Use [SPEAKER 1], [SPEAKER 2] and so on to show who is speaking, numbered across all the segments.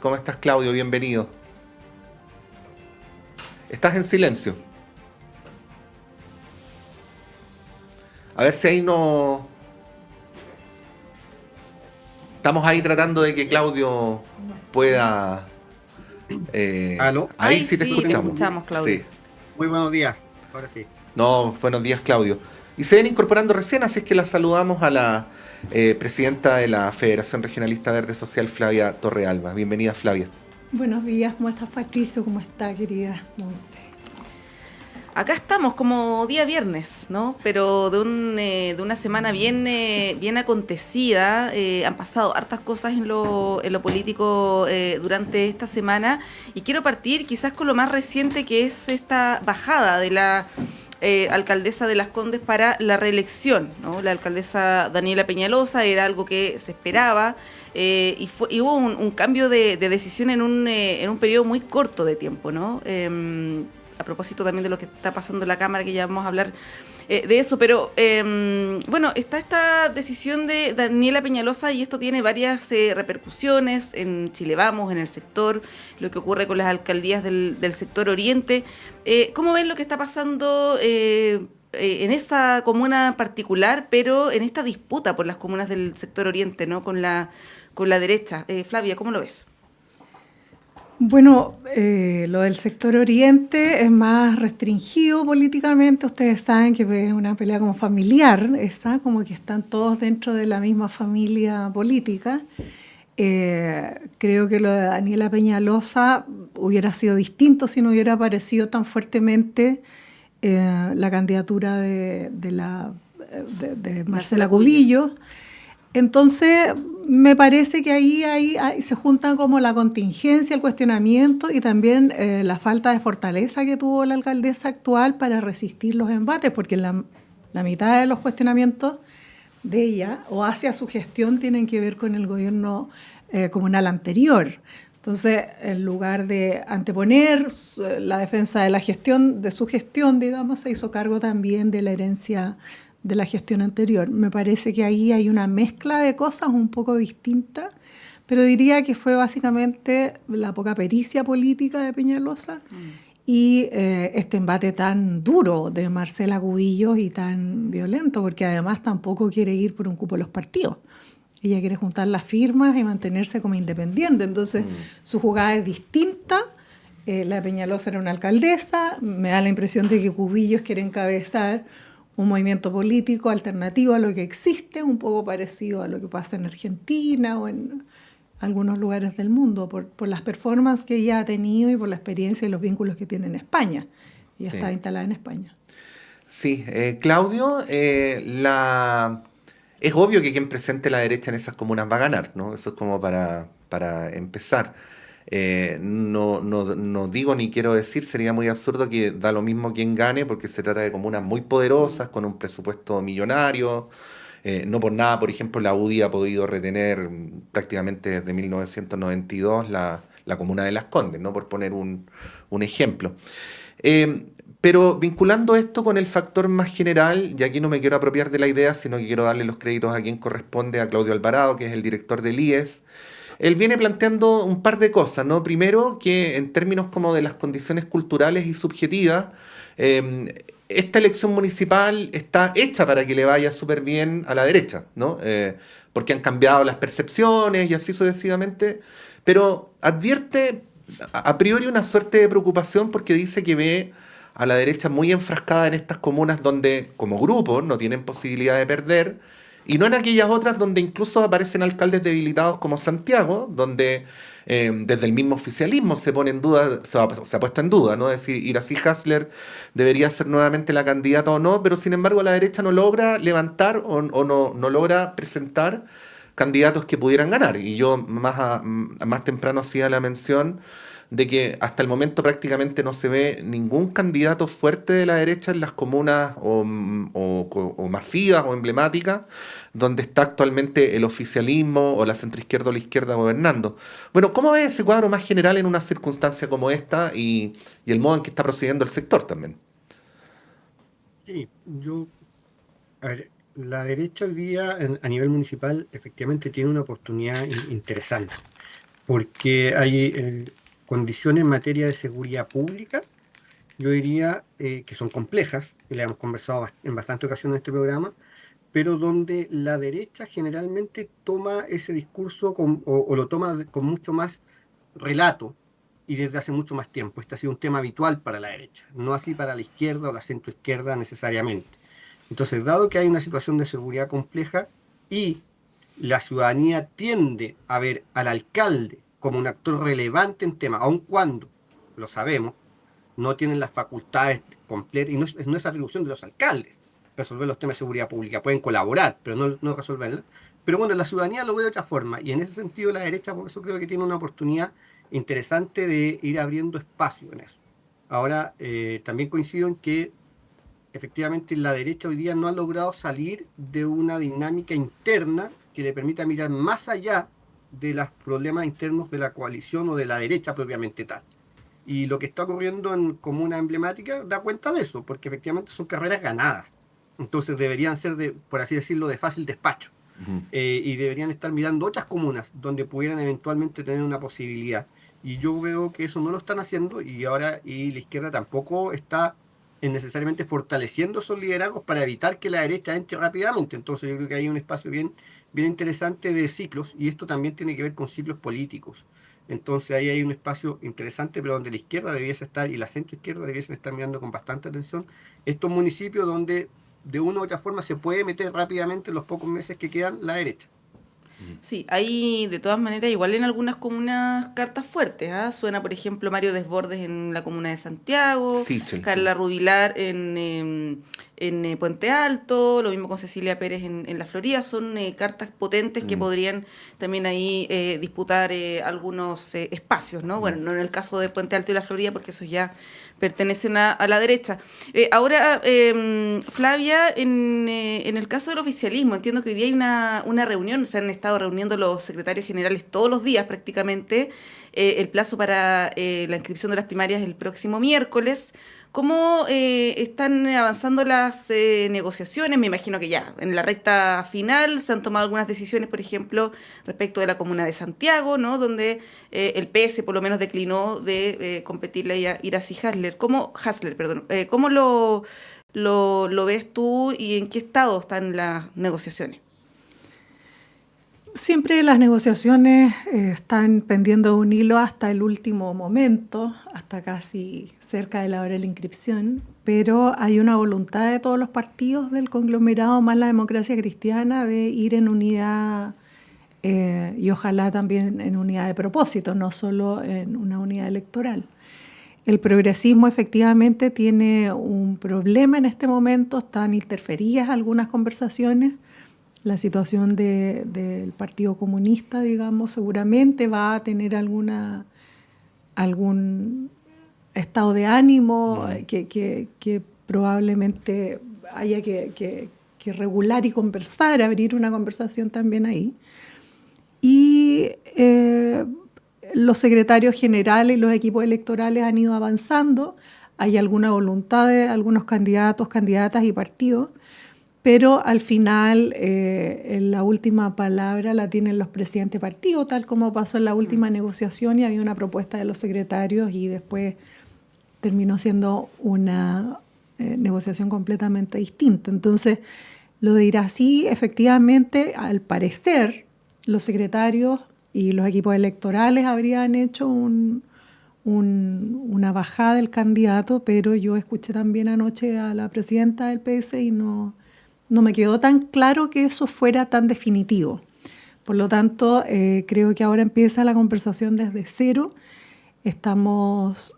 [SPEAKER 1] ¿Cómo estás, Claudio? Bienvenido. Estás en silencio. A ver si ahí no... Estamos ahí tratando de que Claudio pueda...
[SPEAKER 2] ¿Aló?
[SPEAKER 1] ahí
[SPEAKER 3] Ay,
[SPEAKER 1] sí te
[SPEAKER 3] sí, te
[SPEAKER 1] escuchamos.
[SPEAKER 3] escuchamos, Claudio.
[SPEAKER 1] Sí.
[SPEAKER 2] Muy buenos días. Ahora sí.
[SPEAKER 1] No, buenos días, Claudio. Y se ven incorporando recién, así es que la saludamos a la presidenta de la Federación Regionalista Verde Social, Flavia Torrealba. Bienvenida, Flavia.
[SPEAKER 4] Buenos días, ¿cómo estás, Patricio? ¿Cómo está, querida Monse?
[SPEAKER 3] Acá estamos como día viernes, ¿no? Pero de una semana bien acontecida. Han pasado hartas cosas en lo político durante esta semana. Y quiero partir quizás con lo más reciente, que es esta bajada de la alcaldesa de Las Condes para la reelección, ¿no? La alcaldesa Daniela Peñalosa, era algo que se esperaba. Y hubo un cambio de decisión en un periodo muy corto de tiempo, ¿no? A propósito también de lo que está pasando en la Cámara, que ya vamos a hablar de eso, pero bueno, está esta decisión de Daniela Peñalosa y esto tiene varias repercusiones en Chile Vamos, en el sector, lo que ocurre con las alcaldías del sector oriente. ¿Cómo ven lo que está pasando en esa comuna particular, pero en esta disputa por las comunas del sector oriente, ¿no? con la derecha? Flavia, ¿cómo lo ves?
[SPEAKER 4] Bueno, lo del sector oriente es más restringido políticamente. Ustedes saben que es una pelea como familiar, está como que están todos dentro de la misma familia política. Creo que lo de Daniela Peñalosa hubiera sido distinto si no hubiera aparecido tan fuertemente la candidatura de Marcela Cubillos. Entonces, me parece que ahí se juntan como la contingencia, el cuestionamiento y también la falta de fortaleza que tuvo la alcaldesa actual para resistir los embates, porque la mitad de los cuestionamientos de ella o hacia su gestión tienen que ver con el gobierno comunal anterior. Entonces, en lugar de anteponer la defensa de la gestión, de su gestión, digamos, se hizo cargo también de la herencia de la gestión anterior. Me parece que ahí hay una mezcla de cosas un poco distintas, pero diría que fue básicamente la poca pericia política de Peñalosa y este embate tan duro de Marcela Cubillos y tan violento, porque además tampoco quiere ir por un cupo de los partidos. Ella quiere juntar las firmas y mantenerse como independiente. Entonces, su jugada es distinta. La de Peñalosa era una alcaldesa. Me da la impresión de que Cubillos quiere encabezar un movimiento político alternativo a lo que existe, un poco parecido a lo que pasa en Argentina o en algunos lugares del mundo, por las performances que ella ha tenido y por la experiencia y los vínculos que tiene en España. Ella
[SPEAKER 1] Sí.
[SPEAKER 4] está instalada en España.
[SPEAKER 1] Sí, Claudio, es obvio que quien presente la derecha en esas comunas va a ganar, ¿no? Eso es como para empezar. No digo ni quiero decir, sería muy absurdo que da lo mismo quien gane, porque se trata de comunas muy poderosas, con un presupuesto millonario. No por nada, por ejemplo, la UDI ha podido retener prácticamente desde 1992 la comuna de Las Condes, ¿no? Por poner un ejemplo. Eh, pero vinculando esto con el factor más general, y aquí no me quiero apropiar de la idea, sino que quiero darle los créditos a quien corresponde, a Claudio Alvarado, que es el director del IES. Él viene planteando un par de cosas, ¿no? Primero, que en términos como de las condiciones culturales y subjetivas, esta elección municipal está hecha para que le vaya súper bien a la derecha, ¿no? Porque han cambiado las percepciones y así sucesivamente, pero advierte a priori una suerte de preocupación porque dice que ve a la derecha muy enfrascada en estas comunas donde, como grupo, no tienen posibilidad de perder, y no en aquellas otras donde incluso aparecen alcaldes debilitados como Santiago, donde desde el mismo oficialismo se pone en duda, se ha puesto en duda, ¿no? Es decir, Iracy Hasler debería ser nuevamente la candidata o no, pero sin embargo la derecha no logra levantar o no logra presentar candidatos que pudieran ganar. Y yo más temprano hacía la mención de que hasta el momento prácticamente no se ve ningún candidato fuerte de la derecha en las comunas o masivas o emblemáticas donde está actualmente el oficialismo o la centroizquierda o la izquierda gobernando. Bueno, ¿cómo ves ese cuadro más general en una circunstancia como esta y el modo en que está procediendo el sector también?
[SPEAKER 2] Sí, a ver, la derecha hoy día a nivel municipal efectivamente tiene una oportunidad interesante. porque hay condiciones en materia de seguridad pública, yo diría que son complejas, y las hemos conversado en bastantes ocasiones en este programa, pero donde la derecha generalmente toma ese discurso o lo toma con mucho más relato y desde hace mucho más tiempo. Este ha sido un tema habitual para la derecha, no así para la izquierda o la centroizquierda necesariamente. Entonces, dado que hay una situación de seguridad compleja y la ciudadanía tiende a ver al alcalde como un actor relevante en tema, aun cuando, lo sabemos, no tienen las facultades completas, y no es atribución de los alcaldes resolver los temas de seguridad pública, pueden colaborar, pero no resolverla. Pero bueno, la ciudadanía lo ve de otra forma, y en ese sentido la derecha, por eso creo que tiene una oportunidad interesante de ir abriendo espacio en eso. Ahora, también coincido en que efectivamente la derecha hoy día no ha logrado salir de una dinámica interna que le permita mirar más allá de los problemas internos de la coalición o de la derecha propiamente tal. Y lo que está ocurriendo en Comuna Emblemática da cuenta de eso, porque efectivamente son carreras ganadas. Entonces deberían ser, por así decirlo, de fácil despacho. Y deberían estar mirando otras comunas donde pudieran eventualmente tener una posibilidad. Y yo veo que eso no lo están haciendo, y la izquierda tampoco está necesariamente fortaleciendo esos liderazgos para evitar que la derecha entre rápidamente. Entonces yo creo que hay un espacio bien interesante de ciclos, y esto también tiene que ver con ciclos políticos. Entonces ahí hay un espacio interesante, pero donde la izquierda debiese estar y la centroizquierda debiesen estar mirando con bastante atención estos municipios donde de una u otra forma se puede meter rápidamente en los pocos meses que quedan la derecha.
[SPEAKER 3] Sí, hay de todas maneras igual en algunas comunas cartas fuertes, ¿ah? Suena, por ejemplo, Mario Desbordes en la comuna de Santiago,
[SPEAKER 1] Sí,
[SPEAKER 3] Carla Rubilar en Puente Alto, lo mismo con Cecilia Pérez en La Florida. Son cartas potentes que podrían también ahí disputar algunos espacios, ¿no? Bueno, no en el caso de Puente Alto y La Florida, porque esos ya pertenecen a la derecha. Ahora, Flavia, en el caso del oficialismo, entiendo que hoy día hay una reunión, se han estado reuniendo los secretarios generales todos los días prácticamente, el plazo para la inscripción de las primarias el próximo miércoles. ¿Cómo están avanzando las negociaciones? Me imagino que ya en la recta final se han tomado algunas decisiones, por ejemplo, respecto de la comuna de Santiago, ¿no? Donde el PS por lo menos declinó de competirle a Iracy Hasler. ¿Cómo lo ves tú y en qué estado están las negociaciones?
[SPEAKER 4] Siempre las negociaciones están pendiendo un hilo hasta el último momento, hasta casi cerca de la hora de la inscripción, pero hay una voluntad de todos los partidos del conglomerado más la Democracia Cristiana de ir en unidad y ojalá también en unidad de propósito, no solo en una unidad electoral. El progresismo efectivamente tiene un problema en este momento, están interferidas algunas conversaciones. La situación del Partido Comunista, digamos, seguramente va a tener algún estado de ánimo que probablemente haya que regular y conversar, abrir una conversación también ahí. Y los secretarios generales y los equipos electorales han ido avanzando. Hay alguna voluntad de algunos candidatos, candidatas y partidos, pero al final la última palabra la tienen los presidentes de partido, tal como pasó en la última negociación, y había una propuesta de los secretarios y después terminó siendo una negociación completamente distinta. Entonces, lo de Iracy, efectivamente, al parecer, los secretarios y los equipos electorales habrían hecho una bajada del candidato, pero yo escuché también anoche a la presidenta del PS y no me quedó tan claro que eso fuera tan definitivo. Por lo tanto, creo que ahora empieza la conversación desde cero. Estamos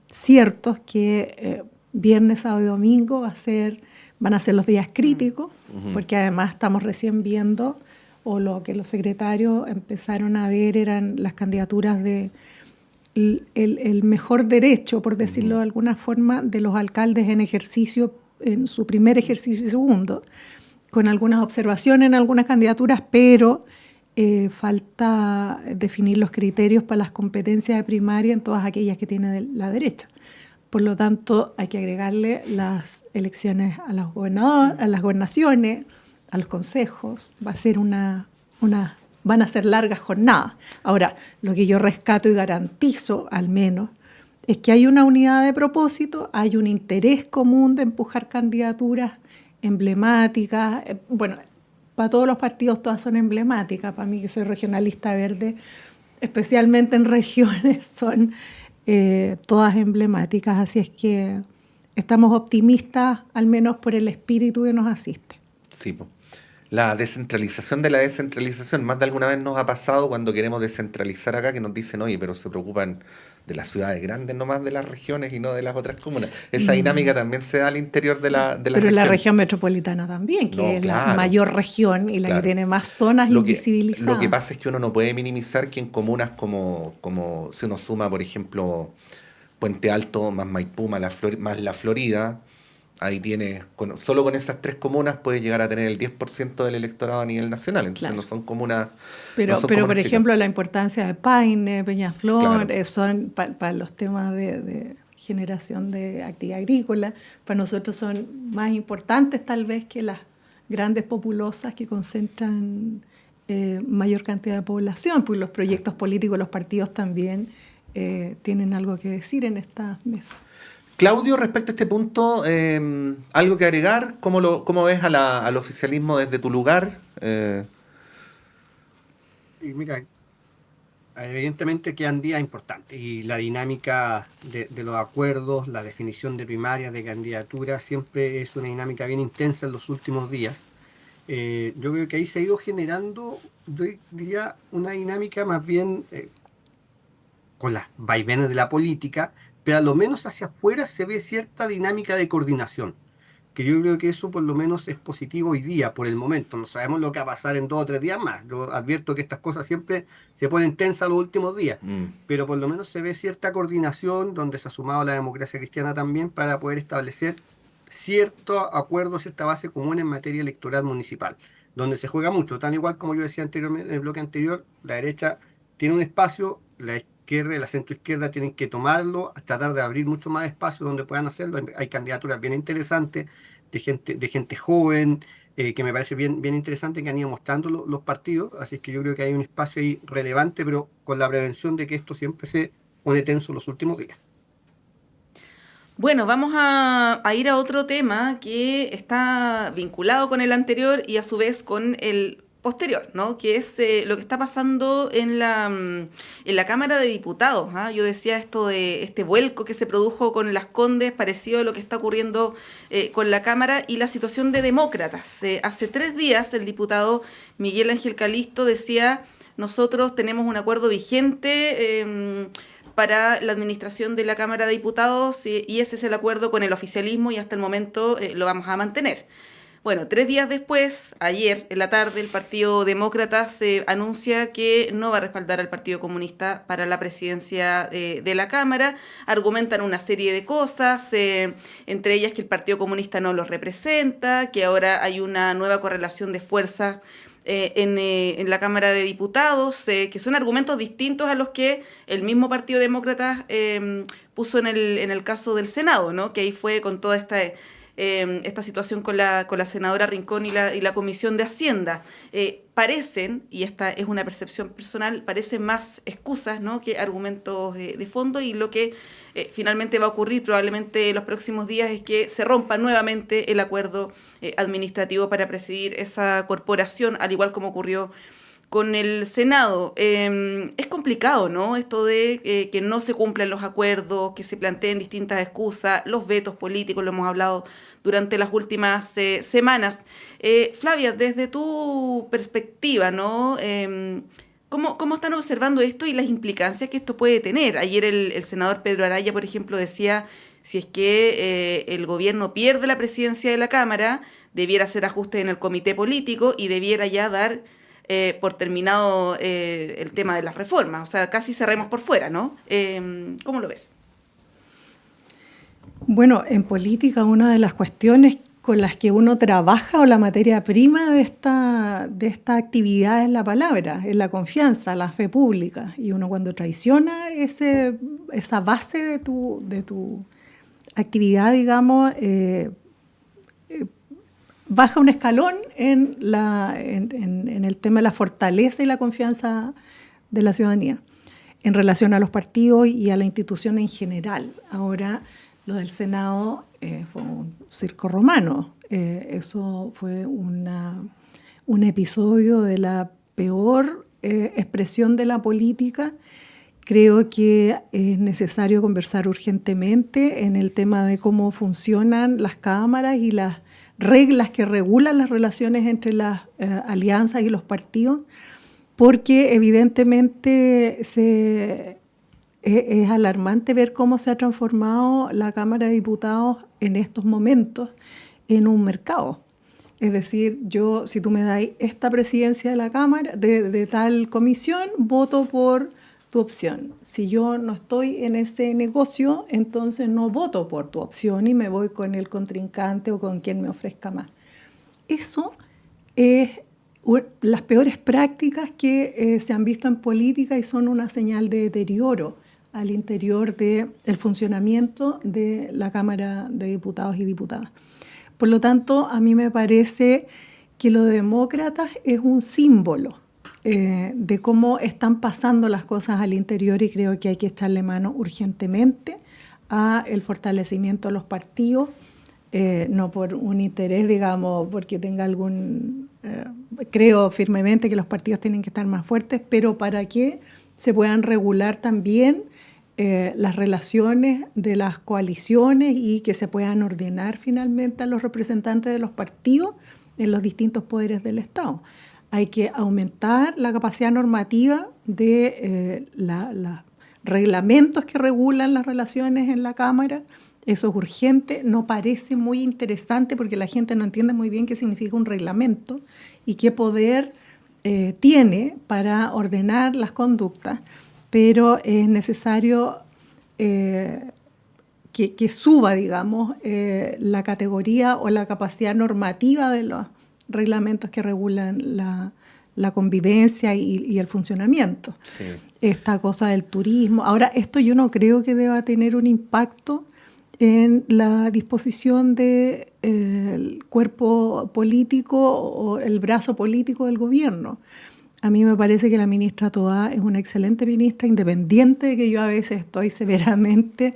[SPEAKER 4] ciertos que viernes, sábado y domingo van a ser los días críticos, porque además estamos recién viendo, o lo que los secretarios empezaron a ver eran las candidaturas de el mejor derecho, por decirlo de alguna forma, de los alcaldes en ejercicio, en su primer ejercicio y segundo, con algunas observaciones en algunas candidaturas, pero falta definir los criterios para las competencias de primaria en todas aquellas que tiene la derecha. Por lo tanto, hay que agregarle las elecciones a los gobernadores, a las gobernaciones, a los consejos. Va a ser una van a ser largas jornadas. Ahora, lo que yo rescato y garantizo, al menos, es que hay una unidad de propósito, hay un interés común de empujar candidaturas emblemáticas. Bueno, para todos los partidos todas son emblemáticas. Para mí, que soy regionalista verde, especialmente en regiones, son todas emblemáticas. Así es que estamos optimistas, al menos por el espíritu que nos asiste.
[SPEAKER 1] Sí, po. La descentralización de la descentralización, más de alguna vez nos ha pasado cuando queremos descentralizar acá, que nos dicen, oye, pero se preocupan de las ciudades grandes, no más de las regiones y no de las otras comunas. Esa dinámica también se da al interior de las
[SPEAKER 4] Pero en la
[SPEAKER 1] regiones.
[SPEAKER 4] región metropolitana también, que
[SPEAKER 1] No,
[SPEAKER 4] es la
[SPEAKER 1] claro,
[SPEAKER 4] mayor región y la
[SPEAKER 1] claro.
[SPEAKER 4] que tiene más zonas
[SPEAKER 1] Lo que
[SPEAKER 4] invisibilizadas.
[SPEAKER 1] pasa es que uno no puede minimizar que en comunas como si uno suma, por ejemplo, Puente Alto más Maipú más la Florida, ahí tiene, solo con esas 3 comunas puede llegar a tener el 10% del electorado a nivel nacional. Entonces
[SPEAKER 4] Claro.
[SPEAKER 1] no son comunas,
[SPEAKER 4] Pero,
[SPEAKER 1] no son
[SPEAKER 4] por
[SPEAKER 1] comunas chicas.
[SPEAKER 4] ejemplo, la importancia de Paine, Peñaflor,
[SPEAKER 1] Claro.
[SPEAKER 4] son para los temas de generación de actividad agrícola, para nosotros son más importantes tal vez que las grandes populosas que concentran mayor cantidad de población, pues los proyectos políticos, los partidos también tienen algo que decir en esta mesa.
[SPEAKER 1] Claudio, respecto a este punto, ¿algo que agregar? ¿Cómo ves al oficialismo desde tu lugar?
[SPEAKER 2] Y mira, evidentemente quedan días importantes y la dinámica de los acuerdos, la definición de primarias, de candidaturas, siempre es una dinámica bien intensa en los últimos días. Yo creo que ahí se ha ido generando, yo diría, una dinámica más bien con las vaivenes de la política, pero a lo menos hacia afuera se ve cierta dinámica de coordinación, que yo creo que eso por lo menos es positivo hoy día, por el momento. No sabemos lo que va a pasar en 2 o 3 días más. Yo advierto que estas cosas siempre se ponen tensas los últimos días, pero por lo menos se ve cierta coordinación donde se ha sumado la democracia cristiana también para poder establecer cierto acuerdo, cierta base común en materia electoral municipal, donde se juega mucho, tan igual como yo decía anteriormente en el bloque anterior, la derecha tiene un espacio, la izquierda y la centroizquierda tienen que tomarlo, tratar de abrir mucho más espacio donde puedan hacerlo. Hay candidaturas bien interesantes de gente joven, que me parece bien interesante que han ido mostrando los partidos, así que yo creo que hay un espacio ahí relevante, pero con la prevención de que esto siempre se pone tenso los últimos días.
[SPEAKER 3] Bueno, vamos a ir a otro tema que está vinculado con el anterior y a su vez con el posterior, ¿no? Que es lo que está pasando en la Cámara de Diputados. ¿Ah? Yo decía esto de este vuelco que se produjo con Las Condes, parecido a lo que está ocurriendo con la Cámara y la situación de demócratas. Hace 3 días el diputado Miguel Ángel Calisto decía, nosotros tenemos un acuerdo vigente para la administración de la Cámara de Diputados y ese es el acuerdo con el oficialismo y hasta el momento lo vamos a mantener. Bueno, 3 días después, ayer en la tarde, el Partido Demócrata se anuncia que no va a respaldar al Partido Comunista para la presidencia de la Cámara. Argumentan una serie de cosas, entre ellas que el Partido Comunista no los representa, que ahora hay una nueva correlación de fuerzas en la Cámara de Diputados, que son argumentos distintos a los que el mismo Partido Demócrata puso en el caso del Senado, ¿no? Que ahí fue con toda esta situación con la senadora Rincón y la Comisión de Hacienda. Parecen, y esta es una percepción personal, parecen más excusas, ¿no? que argumentos de fondo, y lo que finalmente va a ocurrir probablemente en los próximos días es que se rompa nuevamente el acuerdo administrativo para presidir esa corporación, al igual como ocurrió con el Senado. Es complicado, ¿no? Esto de que no se cumplan los acuerdos, que se planteen distintas excusas, los vetos políticos, lo hemos hablado durante las últimas semanas. Flavia, desde tu perspectiva, ¿no? ¿Cómo están observando esto y las implicancias que esto puede tener? Ayer el senador Pedro Araya, por ejemplo, decía, si es que el gobierno pierde la presidencia de la Cámara, debiera hacer ajustes en el comité político y debiera ya dar por terminado el tema de las reformas. O sea, casi cerremos por fuera, ¿no? ¿Cómo lo ves?
[SPEAKER 4] Bueno, en política una de las cuestiones con las que uno trabaja o la materia prima de esta actividad es la palabra, es la confianza, la fe pública. Y uno cuando traiciona esa base de tu actividad, digamos, baja un escalón en el tema de la fortaleza y la confianza de la ciudadanía en relación a los partidos y a la institución en general. Ahora, lo del Senado fue un circo romano. Eso fue un episodio de la peor expresión de la política. Creo que es necesario conversar urgentemente en el tema de cómo funcionan las cámaras y las reglas que regulan las relaciones entre las alianzas y los partidos, porque evidentemente es alarmante ver cómo se ha transformado la Cámara de Diputados en estos momentos en un mercado. Es decir, si tú me das esta presidencia de la Cámara, de tal comisión, voto por tu opción. Si yo no estoy en ese negocio, entonces no voto por tu opción y me voy con el contrincante o con quien me ofrezca más. Eso es las peores prácticas que se han visto en política y son una señal de deterioro al interior del funcionamiento de la Cámara de Diputados y Diputadas. Por lo tanto, a mí me parece que los demócratas es un símbolo de cómo están pasando las cosas al interior y creo que hay que echarle mano urgentemente a el fortalecimiento de los partidos, no por un interés, digamos, porque tenga creo firmemente que los partidos tienen que estar más fuertes, pero para que se puedan regular también las relaciones de las coaliciones y que se puedan ordenar finalmente a los representantes de los partidos en los distintos poderes del Estado. Hay que aumentar la capacidad normativa de los reglamentos que regulan las relaciones en la Cámara. Eso es urgente, no parece muy interesante porque la gente no entiende muy bien qué significa un reglamento y qué poder tiene para ordenar las conductas, pero es necesario que suba, digamos, la categoría o la capacidad normativa de los reglamentos que regulan la convivencia y el funcionamiento.
[SPEAKER 1] Sí.
[SPEAKER 4] Esta cosa del turismo. Ahora, esto yo no creo que deba tener un impacto en la disposición del cuerpo político o el brazo político del gobierno. A mí me parece que la ministra Toá es una excelente ministra, independiente de que yo a veces estoy severamente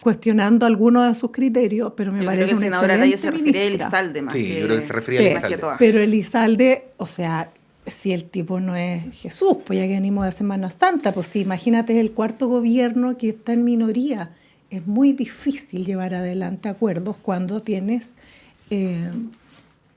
[SPEAKER 4] cuestionando algunos de sus criterios, pero me parece una excelente ministra.
[SPEAKER 3] Se refiere a Elizalde más.
[SPEAKER 1] Sí, yo creo que se refiere a Elizalde.
[SPEAKER 4] Pero Elizalde, o sea, si el tipo no es Jesús, pues ya que venimos de Semana Santa, pues sí, imagínate el cuarto gobierno que está en minoría. Es muy difícil llevar adelante acuerdos cuando tienes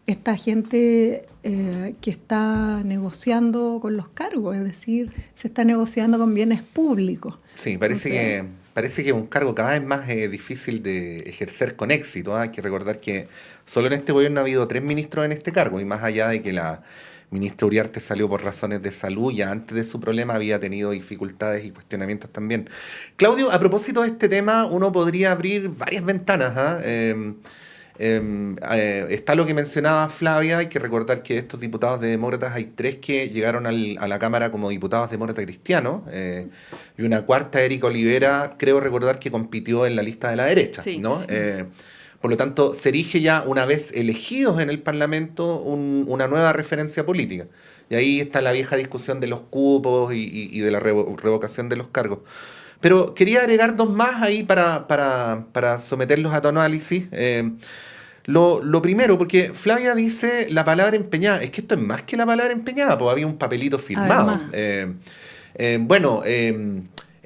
[SPEAKER 4] esta gente que está negociando con los cargos, es decir, se está negociando con bienes públicos.
[SPEAKER 1] Sí, parece que es un cargo cada vez más difícil de ejercer con éxito. Hay que recordar que solo en este gobierno ha habido 3 ministros en este cargo, y más allá de que la ministra Uriarte salió por razones de salud, ya antes de su problema había tenido dificultades y cuestionamientos también. Claudio, a propósito de este tema, uno podría abrir varias ventanas. Está lo que mencionaba Flavia. Hay que recordar que de estos diputados de demócratas hay 3 que llegaron a la Cámara como diputados demócratas cristianos, y una cuarta, Erika Olivera, creo recordar que compitió en la lista de la derecha,
[SPEAKER 3] sí,
[SPEAKER 1] ¿no?
[SPEAKER 3] Sí.
[SPEAKER 1] Por lo tanto, se erige ya, una vez elegidos en el Parlamento, una nueva referencia política. Y ahí está la vieja discusión de los cupos y de la revocación de los cargos. Pero quería agregar 2 más ahí para someterlos a tu análisis. Lo primero, porque Flavia dice la palabra empeñada. Es que esto es más que la palabra empeñada, pues había un papelito firmado.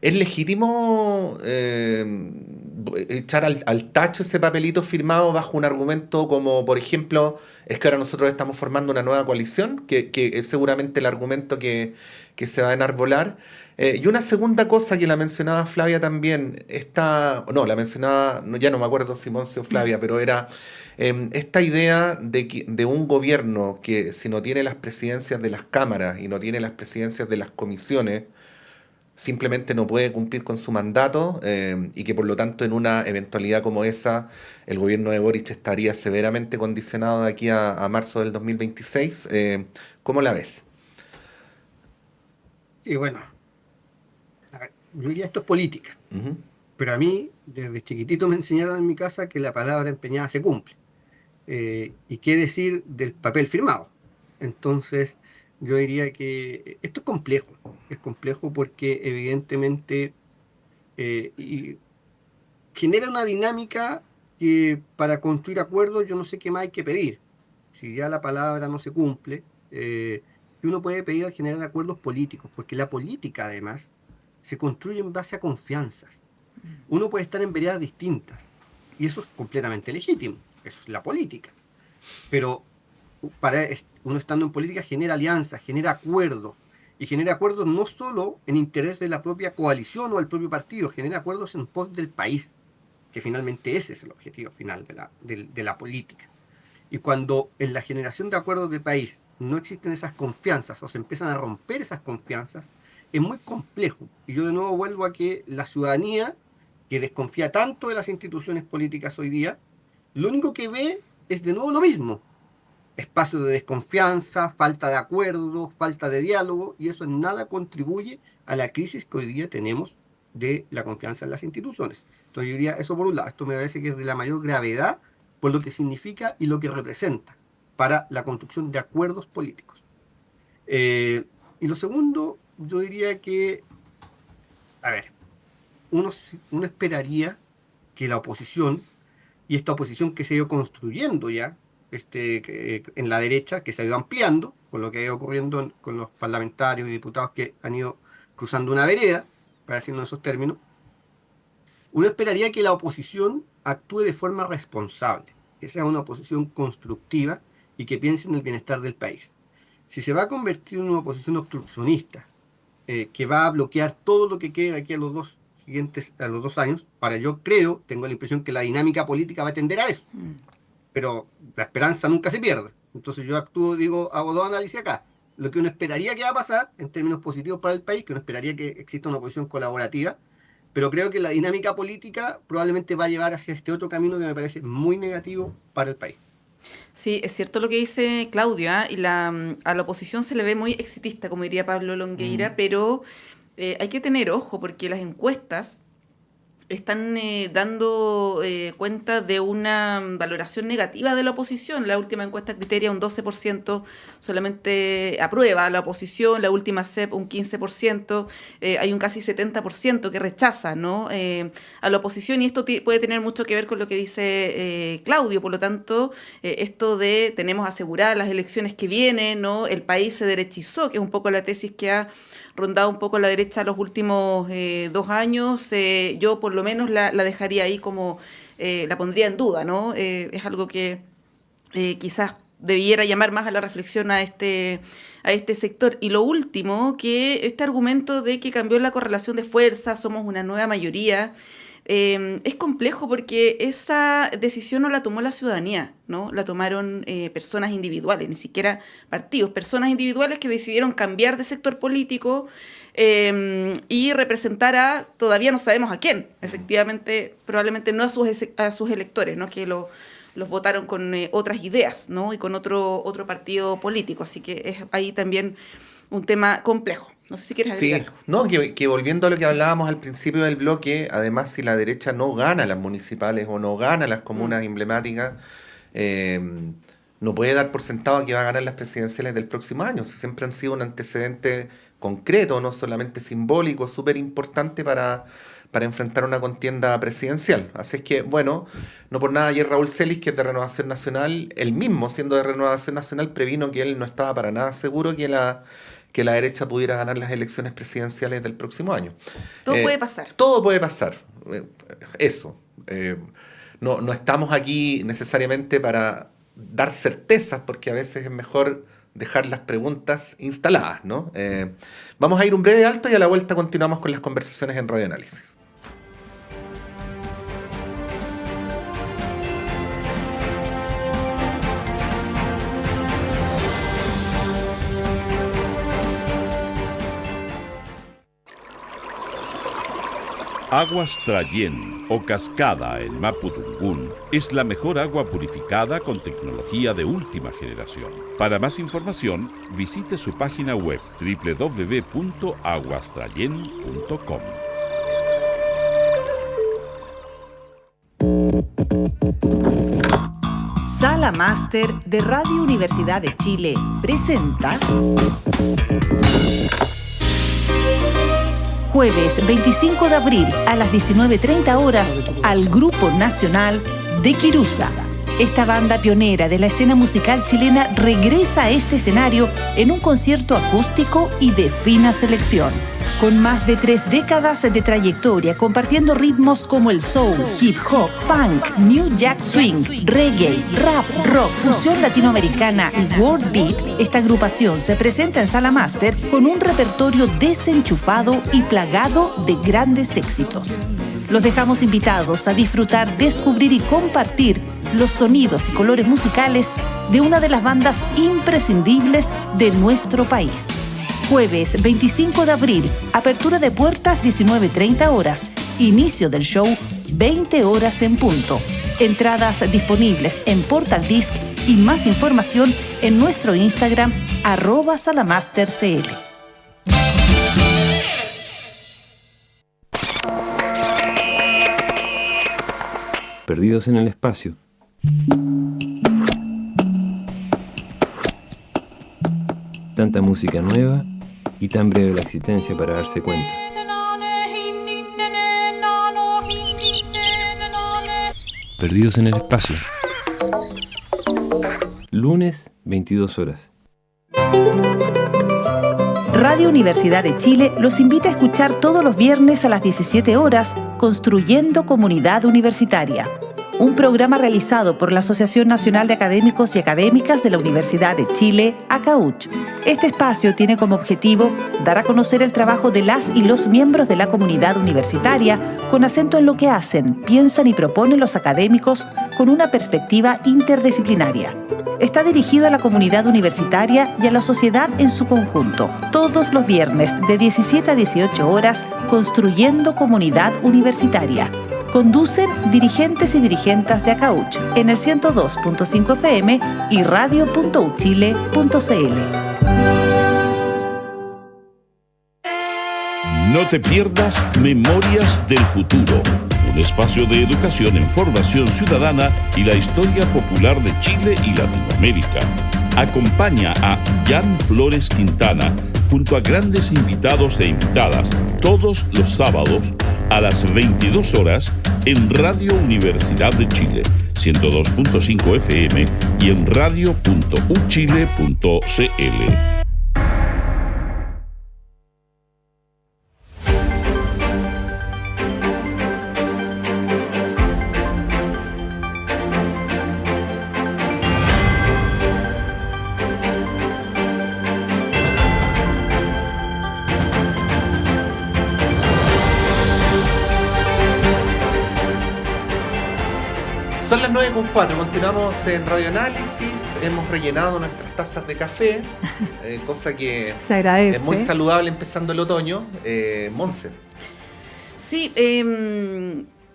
[SPEAKER 1] ¿Es legítimo echar al tacho ese papelito firmado bajo un argumento como, por ejemplo, es que ahora nosotros estamos formando una nueva coalición, que es seguramente el argumento que se va a enarbolar? Y una segunda cosa que la mencionaba Flavia también, la mencionaba, ya no me acuerdo si Monse o Flavia, pero era esta idea de un gobierno que, si no tiene las presidencias de las cámaras y no tiene las presidencias de las comisiones, simplemente no puede cumplir con su mandato, y que por lo tanto en una eventualidad como esa el gobierno de Boric estaría severamente condicionado de aquí a marzo del 2026. ¿Cómo la ves?
[SPEAKER 2] Sí, bueno, a ver, yo diría esto es política, pero a mí desde chiquitito me enseñaron en mi casa que la palabra empeñada se cumple. ¿Y qué decir del papel firmado? Entonces, yo diría que esto es complejo porque evidentemente y genera una dinámica que para construir acuerdos yo no sé qué más hay que pedir. Si ya la palabra no se cumple, y uno puede pedir a generar acuerdos políticos, porque la política además se construye en base a confianzas. Uno puede estar en veredas distintas, y eso es completamente legítimo, eso es la política. Pero uno estando en política genera alianzas, genera acuerdos, y genera acuerdos no solo en interés de la propia coalición o del propio partido, genera acuerdos en pos del país, que finalmente ese es el objetivo final de la política. Y cuando en la generación de acuerdos de país no existen esas confianzas o se empiezan a romper esas confianzas, es muy complejo. Y yo de nuevo vuelvo a que la ciudadanía, que desconfía tanto de las instituciones políticas hoy día, lo único que ve es de nuevo lo mismo. Espacio de desconfianza, falta de acuerdo, falta de diálogo, y eso en nada contribuye a la crisis que hoy día tenemos de la confianza en las instituciones. Entonces yo diría eso por un lado. Esto me parece que es de la mayor gravedad por lo que significa y lo que representa para la construcción de acuerdos políticos. Y lo segundo, yo diría que, a ver, uno esperaría que la oposición, y esta oposición que se ha ido construyendo ya en la derecha, que se ha ido ampliando, con lo que ha ido ocurriendo con los parlamentarios y diputados que han ido cruzando una vereda, para decirlo en esos términos, uno esperaría que la oposición actúe de forma responsable, que sea una oposición constructiva y que piense en el bienestar del país. Si se va a convertir en una oposición obstruccionista, que va a bloquear todo lo que quede de aquí a los dos años, yo tengo la impresión que la dinámica política va a tender a eso, pero la esperanza nunca se pierde. Entonces yo hago dos análisis acá. Lo que uno esperaría que va a pasar en términos positivos para el país, que uno esperaría que exista una oposición colaborativa, pero creo que la dinámica política probablemente va a llevar hacia este otro camino que me parece muy negativo para el país.
[SPEAKER 3] Sí, es cierto lo que dice Claudia, y a la oposición se le ve muy exitista, como diría Pablo Longueira, pero hay que tener ojo porque las encuestas están dando cuenta de una valoración negativa de la oposición. La última encuesta Criteria un 12% solamente aprueba a la oposición, la última CEP un 15%, hay un casi 70% que rechaza, ¿no? A la oposición, y esto puede tener mucho que ver con lo que dice Claudio. Por lo tanto, esto de tenemos aseguradas las elecciones que vienen, ¿no? El país se derechizó, que es un poco la tesis que ha rondado un poco la derecha los últimos 2 años. Yo por lo menos la dejaría ahí como, la pondría en duda, ¿no? Es algo que quizás debiera llamar más a la reflexión a este sector. Y lo último, que este argumento de que cambió la correlación de fuerzas, somos una nueva mayoría, es complejo porque esa decisión no la tomó la ciudadanía, ¿no? La tomaron personas individuales, ni siquiera partidos, personas individuales que decidieron cambiar de sector político y representar todavía no sabemos a quién, efectivamente, probablemente no a sus electores, ¿no? Que los votaron con otras ideas, ¿no? Y con otro partido político, así que es ahí también un tema complejo. No sé si quieres agregar algo.
[SPEAKER 1] No, que volviendo a lo que hablábamos al principio del bloque, además si la derecha no gana las municipales o no gana las comunas emblemáticas, no puede dar por sentado que va a ganar las presidenciales del próximo año. Siempre han sido un antecedente concreto, no solamente simbólico, súper importante para enfrentar una contienda presidencial. Así es que, bueno, no por nada ayer Raúl Celis, que es de Renovación Nacional, él mismo, siendo de Renovación Nacional, previno que él no estaba para nada seguro que la derecha pudiera ganar las elecciones presidenciales del próximo año.
[SPEAKER 3] Todo puede pasar.
[SPEAKER 1] Todo puede pasar. Eso. No estamos aquí necesariamente para dar certezas, porque a veces es mejor dejar las preguntas instaladas, ¿no? Vamos a ir un breve alto y a la vuelta continuamos con las conversaciones en Radio Análisis.
[SPEAKER 5] Aguas Trayén o Cascada en Mapudungún es la mejor agua purificada con tecnología de última generación. Para más información, visite su página web www.aguastrayen.com.
[SPEAKER 6] Sala Máster de Radio Universidad de Chile presenta jueves 25 de abril a las 19:30 horas al Grupo Nacional de Quirusa. Esta banda pionera de la escena musical chilena regresa a este escenario en un concierto acústico y de fina selección. Con más de 3 décadas de trayectoria, compartiendo ritmos como el soul, hip hop, funk, new jack swing, reggae, rap, rock, fusión latinoamericana y world beat, esta agrupación se presenta en Sala Máster con un repertorio desenchufado y plagado de grandes éxitos. Los dejamos invitados a disfrutar, descubrir y compartir los sonidos y colores musicales de una de las bandas imprescindibles de nuestro país. Jueves 25 de abril, apertura de puertas 19:30 horas, inicio del show 20 horas en punto. Entradas disponibles en Portal Disc y más información en nuestro Instagram @salamastercl.
[SPEAKER 7] Perdidos en el espacio. Tanta música nueva y tan breve la existencia para darse cuenta. Perdidos en el espacio. Lunes, 22 horas.
[SPEAKER 6] Radio Universidad de Chile los invita a escuchar todos los viernes a las 17 horas Construyendo Comunidad Universitaria, un programa realizado por la Asociación Nacional de Académicos y Académicas de la Universidad de Chile, ACAUCH. Este espacio tiene como objetivo dar a conocer el trabajo de las y los miembros de la comunidad universitaria con acento en lo que hacen, piensan y proponen los académicos con una perspectiva interdisciplinaria. Está dirigido a la comunidad universitaria y a la sociedad en su conjunto. Todos los viernes de 17 a 18 horas, Construyendo Comunidad Universitaria. Conducen dirigentes y dirigentes de ACAUCH en el 102.5 FM y radio.uchile.cl.
[SPEAKER 5] No te pierdas Memorias del Futuro, un espacio de educación en formación ciudadana y la historia popular de Chile y Latinoamérica. Acompaña a Jan Flores Quintana junto a grandes invitados e invitadas todos los sábados a las 22 horas en Radio Universidad de Chile, 102.5 FM y en radio.uchile.cl.
[SPEAKER 1] Son las 9:04, continuamos en Radio Análisis, hemos rellenado nuestras tazas de café, cosa que
[SPEAKER 4] Se agradece.
[SPEAKER 1] es muy saludable empezando el otoño. Monse.
[SPEAKER 3] Sí,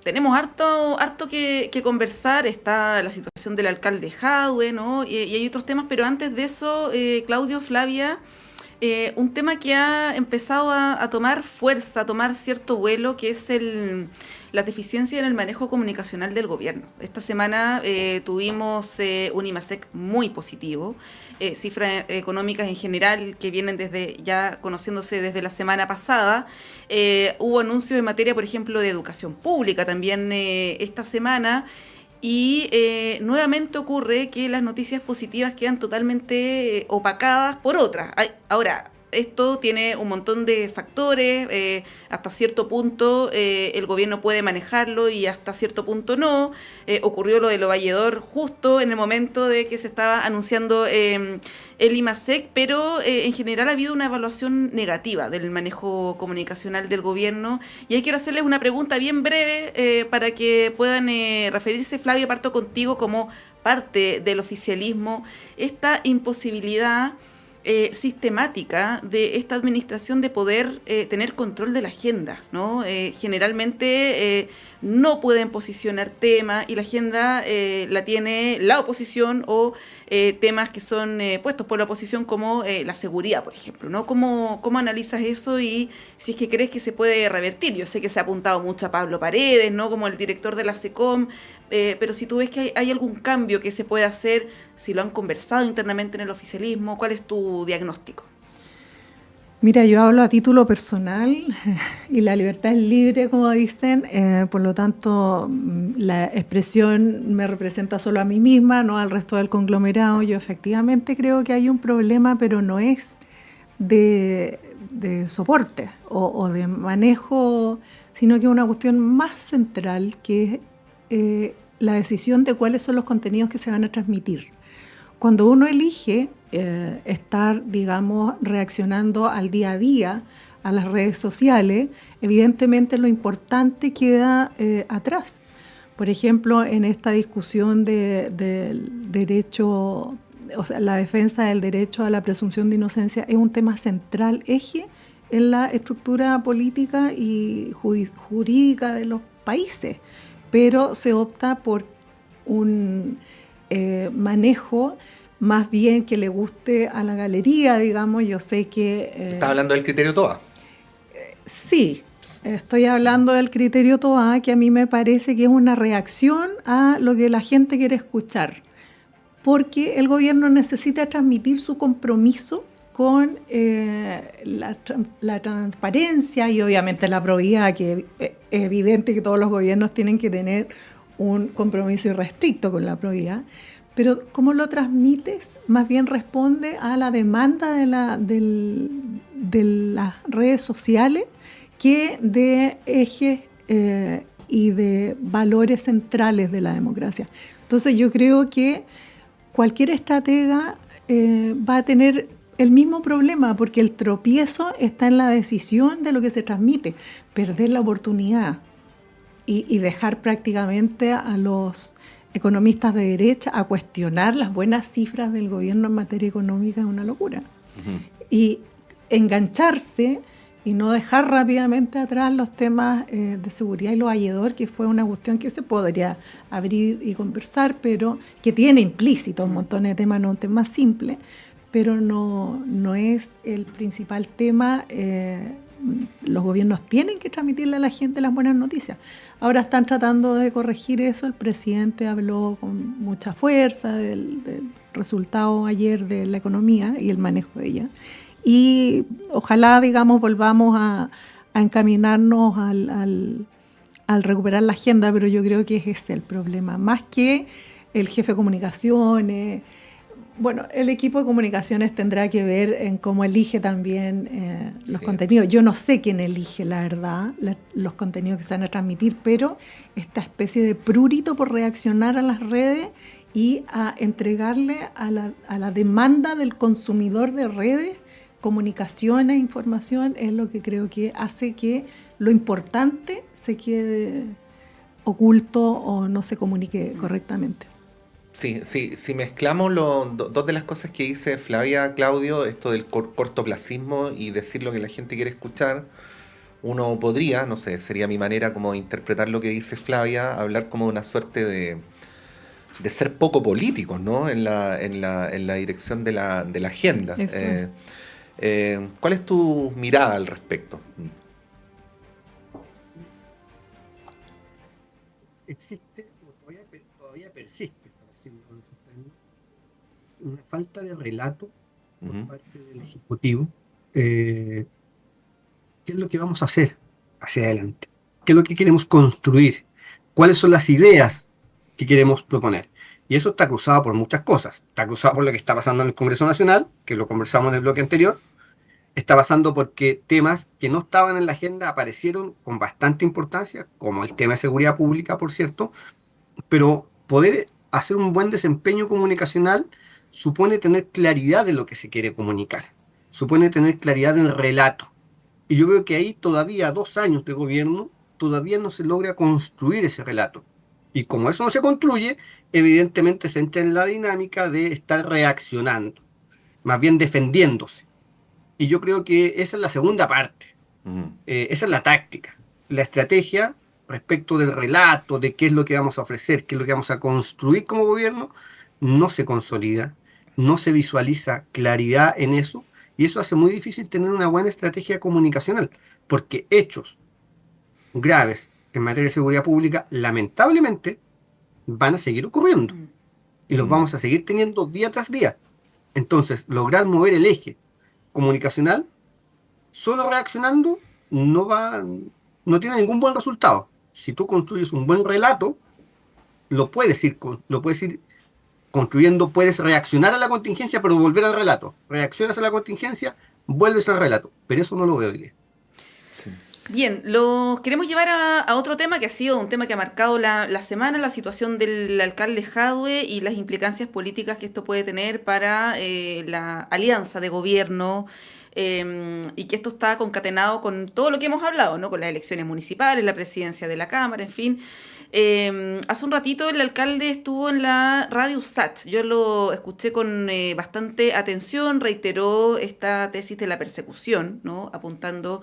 [SPEAKER 3] tenemos harto que conversar. Está la situación del alcalde Jadwe, ¿no? Y hay otros temas, pero antes de eso, Claudio, Flavia, un tema que ha empezado a tomar fuerza, a tomar cierto vuelo, que es la deficiencia en el manejo comunicacional del gobierno. Esta semana tuvimos un IMASEC muy positivo, cifras económicas en general que vienen ya conociéndose desde la semana pasada. Hubo anuncios en materia, por ejemplo, de educación pública también esta semana. Y nuevamente ocurre que las noticias positivas quedan totalmente opacadas por otras. Ahora, esto tiene un montón de factores, hasta cierto punto el gobierno puede manejarlo y hasta cierto punto no. Ocurrió lo de Valledor justo en el momento de que se estaba anunciando el IMASEC, pero en general ha habido una evaluación negativa del manejo comunicacional del gobierno. Y ahí quiero hacerles una pregunta bien breve para que puedan referirse. Flavio, parto contigo como parte del oficialismo. Esta imposibilidad sistemática de esta administración de poder tener control de la agenda, ¿no? Generalmente no pueden posicionar temas y la agenda la tiene la oposición o temas que son puestos por la oposición como la seguridad, por ejemplo, ¿no? ¿Cómo analizas eso y si es que crees que se puede revertir? Yo sé que se ha apuntado mucho a Pablo Paredes, ¿no? Como el director de la SECOM, pero si tú ves que hay algún cambio que se puede hacer, si lo han conversado internamente en el oficialismo, ¿cuál es tu diagnóstico?
[SPEAKER 4] Mira, yo hablo a título personal y la libertad es libre, como dicen, por lo tanto la expresión me representa solo a mí misma, no al resto del conglomerado. Yo efectivamente creo que hay un problema, pero no es de soporte o de manejo, sino que es una cuestión más central, que es la decisión de cuáles son los contenidos que se van a transmitir. Cuando uno elige estar, digamos, reaccionando al día a día a las redes sociales, evidentemente lo importante queda atrás. Por ejemplo, en esta discusión del derecho, o sea, la defensa del derecho a la presunción de inocencia es un tema central, eje en la estructura política y jurídica de los países, pero se opta por un manejo más bien que le guste a la galería, digamos. Yo sé que...
[SPEAKER 1] ¿Estás hablando del criterio TOA?
[SPEAKER 4] Sí, estoy hablando del criterio TOA, que a mí me parece que es una reacción a lo que la gente quiere escuchar, porque el gobierno necesita transmitir su compromiso con la transparencia y obviamente la probidad, que es evidente que todos los gobiernos tienen que tener un compromiso irrestricto con la probidad, pero cómo lo transmites más bien responde a la demanda de las redes sociales que de ejes y de valores centrales de la democracia. Entonces yo creo que cualquier estratega va a tener el mismo problema, porque el tropiezo está en la decisión de lo que se transmite, perder la oportunidad y dejar prácticamente a los economistas de derecha a cuestionar las buenas cifras del gobierno en materia económica es una locura. Uh-huh. Y engancharse y no dejar rápidamente atrás los temas de seguridad y lo valledor, que fue una cuestión que se podría abrir y conversar, pero que tiene implícito un montón de temas, no un tema simple, pero no es el principal tema. Los gobiernos tienen que transmitirle a la gente las buenas noticias. Ahora están tratando de corregir eso. El presidente habló con mucha fuerza del resultado ayer de la economía y el manejo de ella. Y ojalá, digamos, volvamos a encaminarnos al recuperar la agenda, pero yo creo que ese es el problema. Más que el jefe de comunicaciones. Bueno, el equipo de comunicaciones tendrá que ver en cómo elige también los contenidos. Yo no sé quién elige, la verdad, los contenidos que se van a transmitir, pero esta especie de prurito por reaccionar a las redes y a entregarle a la demanda del consumidor de redes, comunicaciones, información, es lo que creo que hace que lo importante se quede oculto o no se comunique correctamente.
[SPEAKER 1] Sí, si mezclamos dos de las cosas que dice Flavia, Claudio, esto del cortoplacismo y decir lo que la gente quiere escuchar, uno podría, no sé, sería mi manera como interpretar lo que dice Flavia, hablar como una suerte de ser poco políticos, ¿no? En la dirección de la agenda. ¿Cuál es tu mirada al respecto?
[SPEAKER 2] Existe, todavía persiste, una falta de relato por parte del Ejecutivo. ¿Qué es lo que vamos a hacer hacia adelante? ¿Qué es lo que queremos construir? ¿Cuáles son las ideas que queremos proponer? Y eso está cruzado por muchas cosas. Está cruzado por lo que está pasando en el Congreso Nacional, que lo conversamos en el bloque anterior. Está pasando porque temas que no estaban en la agenda aparecieron con bastante importancia, como el tema de seguridad pública, por cierto, pero poder hacer un buen desempeño comunicacional supone tener claridad de lo que se quiere comunicar, supone tener claridad en el relato. Y yo veo que ahí todavía 2 años de gobierno, todavía no se logra construir ese relato. Y como eso no se construye, evidentemente se entra en la dinámica de estar reaccionando. más bien defendiéndose. Y yo creo que esa es la segunda parte, esa es la táctica, la estrategia respecto del relato, de qué es lo que vamos a ofrecer, qué es lo que vamos a construir como gobierno, no se consolida, no se visualiza claridad en eso, y eso hace muy difícil tener una buena estrategia comunicacional, porque hechos graves en materia de seguridad pública, lamentablemente, van a seguir ocurriendo, y los vamos a seguir teniendo día tras día. Entonces, lograr mover el eje comunicacional, solo reaccionando, no tiene ningún buen resultado. Si tú construyes un buen relato, lo puedes ir construyendo, puedes reaccionar a la contingencia, pero volver al relato. Reaccionas a la contingencia, vuelves al relato. Pero eso no lo veo hoy día.
[SPEAKER 1] Sí.
[SPEAKER 3] Bien, lo queremos llevar a otro tema que ha sido un tema que ha marcado la semana, la situación del alcalde Jadwe y las implicancias políticas que esto puede tener para la alianza de gobierno, y que esto está concatenado con todo lo que hemos hablado, ¿no? Con las elecciones municipales, la presidencia de la Cámara, en fin. Hace un ratito el alcalde estuvo en la radio USAT. Yo lo escuché con bastante atención, reiteró esta tesis de la persecución, ¿no? Apuntando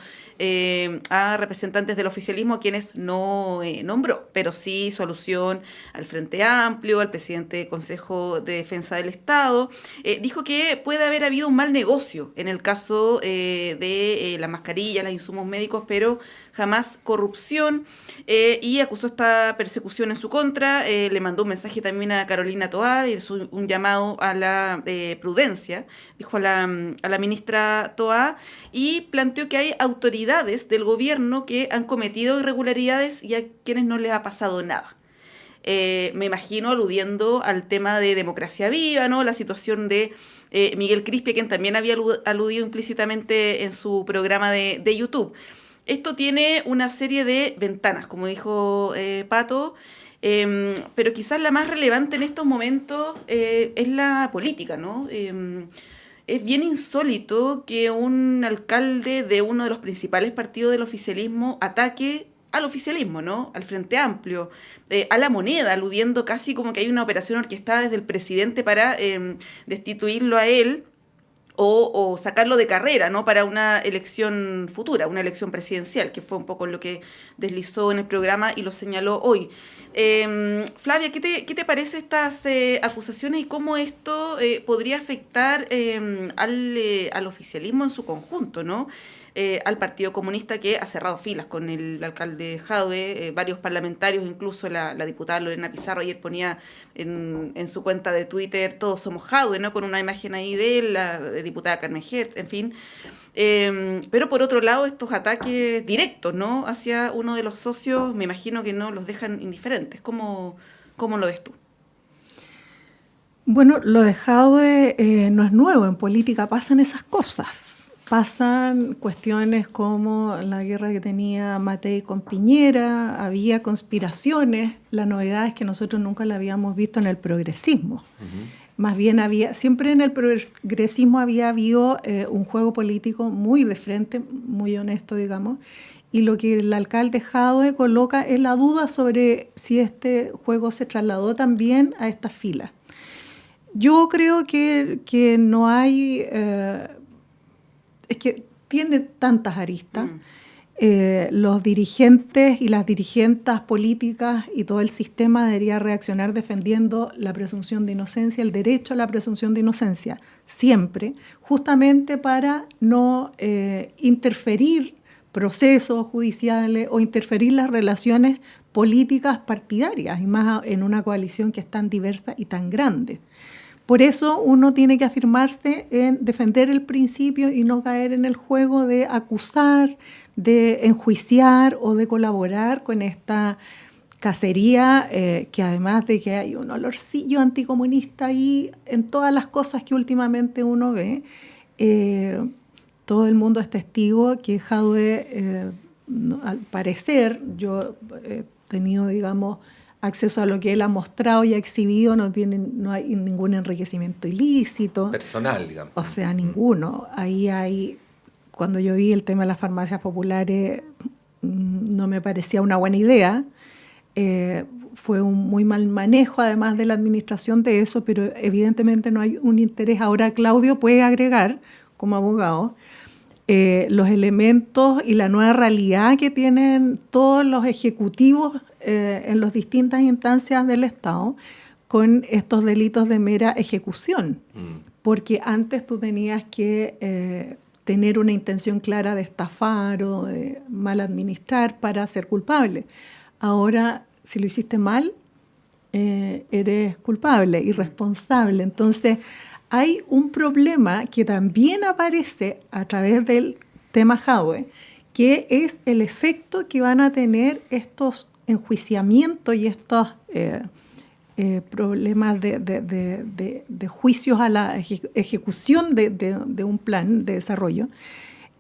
[SPEAKER 3] a representantes del oficialismo a quienes no nombró, pero sí su alusión al Frente Amplio, al presidente del Consejo de Defensa del Estado. Dijo que puede haber habido un mal negocio en el caso de las mascarillas, los insumos médicos, pero jamás corrupción, y acusó esta persecución en su contra. Le mandó un mensaje también a Carolina Toá, hizo un llamado a la prudencia, dijo a la ministra Toá, y planteó que hay autoridades del gobierno que han cometido irregularidades y a quienes no les ha pasado nada. Me imagino aludiendo al tema de Democracia Viva, ¿no? La situación de Miguel Crispi, quien también había aludido implícitamente en su programa de YouTube. Esto tiene una serie de ventanas, como dijo Pato, pero quizás la más relevante en estos momentos es la política, ¿no? Es bien insólito que un alcalde de uno de los principales partidos del oficialismo ataque al oficialismo, ¿no? Al Frente Amplio, a la Moneda, aludiendo casi como que hay una operación orquestada desde el presidente para destituirlo a él, o sacarlo de carrera, ¿no? Para una elección futura, una elección presidencial, que fue un poco lo que deslizó en el programa y lo señaló hoy. Flavia, ¿qué te parece estas acusaciones y cómo esto podría afectar al oficialismo en su conjunto, ¿no? Al Partido Comunista, que ha cerrado filas con el alcalde Jadwe, varios parlamentarios, incluso la diputada Lorena Pizarro ayer ponía en su cuenta de Twitter, todos somos Jadwe, ¿no? Con una imagen ahí de él, la diputada Carmen Hertz, en fin. Pero por otro lado, estos ataques directos, ¿no? Hacia uno de los socios, me imagino que no los dejan indiferentes. ¿Cómo lo ves tú?
[SPEAKER 4] Bueno, lo de Jadwe no es nuevo, en política pasan esas cosas. Pasan cuestiones como la guerra que tenía Matei con Piñera, había conspiraciones. La novedad es que nosotros nunca la habíamos visto en el progresismo. Más bien siempre en el progresismo había habido un juego político muy de frente, muy honesto, digamos, y lo que el alcalde Jadwe coloca es la duda sobre si este juego se trasladó también a estas filas. Yo creo que no hay... es que tiene tantas aristas. Los dirigentes y las dirigentas políticas y todo el sistema debería reaccionar defendiendo la presunción de inocencia, el derecho a la presunción de inocencia, siempre, justamente para no interferir procesos judiciales o interferir las relaciones políticas partidarias, y más en una coalición que es tan diversa y tan grande. Por eso uno tiene que afirmarse en defender el principio y no caer en el juego de acusar, de enjuiciar o de colaborar con esta cacería, que además de que hay un olorcillo anticomunista ahí en todas las cosas que últimamente uno ve, todo el mundo es testigo que Jadwe, al parecer, yo he tenido, digamos, acceso a lo que él ha mostrado y ha exhibido, no hay ningún enriquecimiento ilícito.
[SPEAKER 1] Personal, digamos.
[SPEAKER 4] O sea, ninguno. Ahí hay, cuando yo vi el tema de las farmacias populares, no me parecía una buena idea. Fue un muy mal manejo, además de la administración de eso, pero evidentemente no hay un interés. Ahora Claudio puede agregar, como abogado, los elementos y la nueva realidad que tienen todos los ejecutivos en las distintas instancias del Estado con estos delitos de mera ejecución. Porque antes tú tenías que tener una intención clara de estafar o de mal administrar para ser culpable. Ahora, si lo hiciste mal, eres culpable y responsable. Entonces, hay un problema que también aparece a través del tema Jadwe, que es el efecto que van a tener estos enjuiciamientos y estos problemas de juicios a la ejecución de un plan de desarrollo,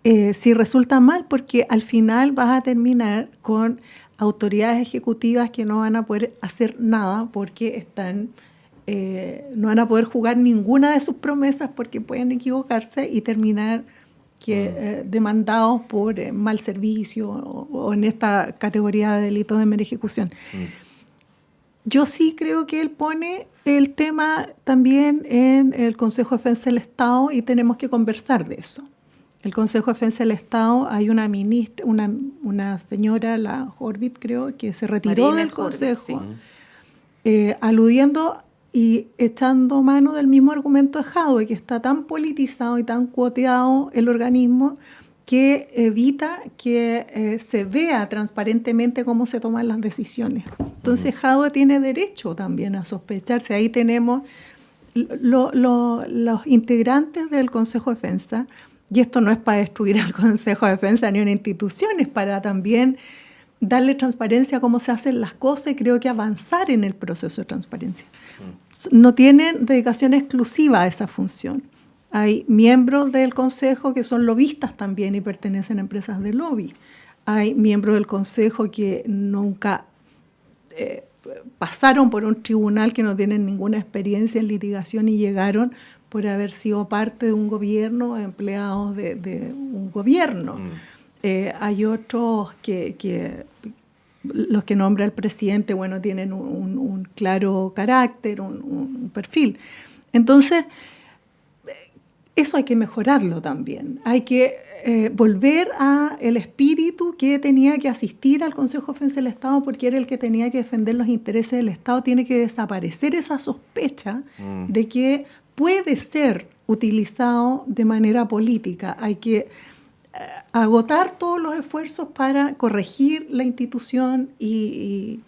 [SPEAKER 4] si resulta mal, porque al final vas a terminar con autoridades ejecutivas que no van a poder hacer nada porque no van a poder jugar ninguna de sus promesas porque pueden equivocarse y terminar demandados por mal servicio o en esta categoría de delitos de mera ejecución. Yo sí creo que él pone el tema también en el Consejo de Defensa del Estado y tenemos que conversar de eso. El Consejo de Defensa del Estado, hay una ministra, una señora, la Horvitz creo, que se retiró
[SPEAKER 3] Marina
[SPEAKER 4] del Consejo,
[SPEAKER 3] sí.
[SPEAKER 4] Aludiendo y echando mano del mismo argumento de Jadwe, que está tan politizado y tan cuoteado el organismo que evita que se vea transparentemente cómo se toman las decisiones. Entonces Jadwe tiene derecho también a sospecharse. Ahí tenemos los integrantes del Consejo de Defensa, y esto no es para destruir al Consejo de Defensa ni una institución, es para también darle transparencia a cómo se hacen las cosas y creo que avanzar en el proceso de transparencia. No tienen dedicación exclusiva a esa función. Hay miembros del Consejo que son lobistas también y pertenecen a empresas de lobby. Hay miembros del Consejo que nunca pasaron por un tribunal, que no tienen ninguna experiencia en litigación y llegaron por haber sido parte de un gobierno, empleados de un gobierno. Hay otros que los que nombra el presidente, bueno, tienen un claro carácter, un perfil. Entonces, eso hay que mejorarlo también. Hay que volver al espíritu que tenía que asistir al Consejo de Defensa del Estado, porque era el que tenía que defender los intereses del Estado. Tiene que desaparecer esa sospecha de que puede ser utilizado de manera política. Hay que agotar todos los esfuerzos para corregir la institución y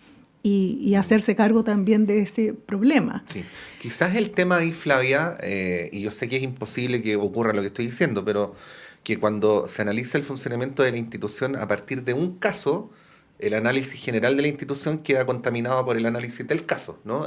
[SPEAKER 4] hacerse cargo también de ese problema.
[SPEAKER 1] Sí. Quizás el tema ahí, Flavia, y yo sé que es imposible que ocurra lo que estoy diciendo, pero que cuando se analiza el funcionamiento de la institución a partir de un caso, el análisis general de la institución queda contaminado por el análisis del caso, ¿no?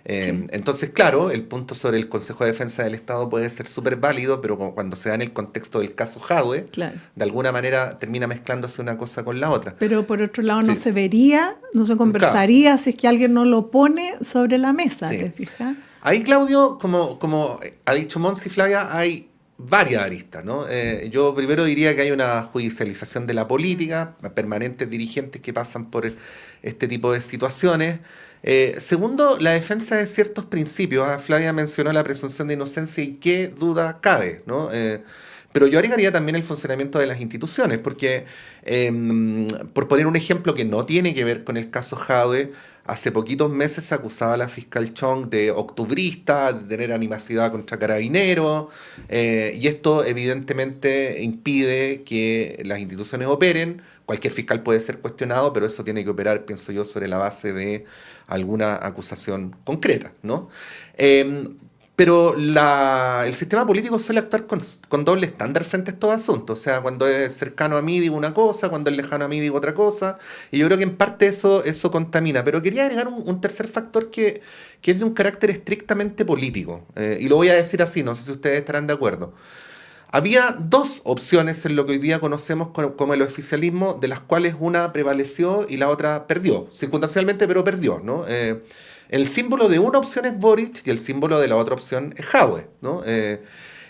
[SPEAKER 1] Sí. Entonces, claro, el punto sobre el Consejo de Defensa del Estado puede ser súper válido, pero cuando se da en el contexto del caso Jadwe, claro, de alguna manera termina mezclándose una cosa con la otra.
[SPEAKER 4] Pero por otro lado no se vería, no se conversaría, claro, si es que alguien no lo pone sobre la mesa, ¿te fijas?
[SPEAKER 1] Ahí, Claudio, como ha dicho Monsi, Flavia, hay varias aristas, ¿no? Yo primero diría que hay una judicialización de la política, permanentes dirigentes que pasan por este tipo de situaciones. Segundo, la defensa de ciertos principios. Flavia mencionó la presunción de inocencia y qué duda cabe, ¿no? Pero yo agregaría también el funcionamiento de las instituciones, porque, por poner un ejemplo que no tiene que ver con el caso Jadwe, hace poquitos meses se acusaba a la fiscal Chong de octubrista, de tener animosidad contra Carabineros, y esto evidentemente impide que las instituciones operen. Cualquier fiscal puede ser cuestionado, pero eso tiene que operar, pienso yo, sobre la base de alguna acusación concreta, ¿no? Pero el sistema político suele actuar con doble estándar frente a estos asuntos. O sea, cuando es cercano a mí digo una cosa, cuando es lejano a mí digo otra cosa. Y yo creo que en parte eso contamina. Pero quería agregar un tercer factor que es de un carácter estrictamente político. Y lo voy a decir así, no sé si ustedes estarán de acuerdo. Había dos opciones en lo que hoy día conocemos como el oficialismo, de las cuales una prevaleció y la otra perdió. Circunstancialmente, pero perdió, ¿no? El símbolo de una opción es Boric y el símbolo de la otra opción es Jadwe, ¿no?